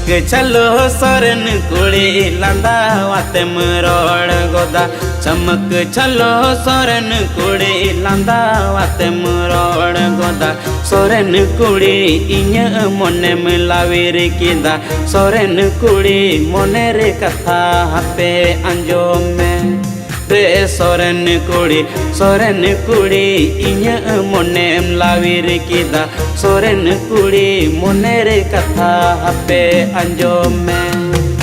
चलो सोरेन कुड़ी लांदा वातेम रोड गोदा चमक चलो सोरेन कुड़ी लांदा वातेम रोड गोदा सोरेन कुड़ी इñ मोने मिलावीर किदा सोरेन कुड़ी मोने रे कथा हापे अंजोम में रे सोरेन कुड़ी इñ मोने मिलावीर किदा सोरेन कुड़ी मोने रे कथा हापे अंजोम में।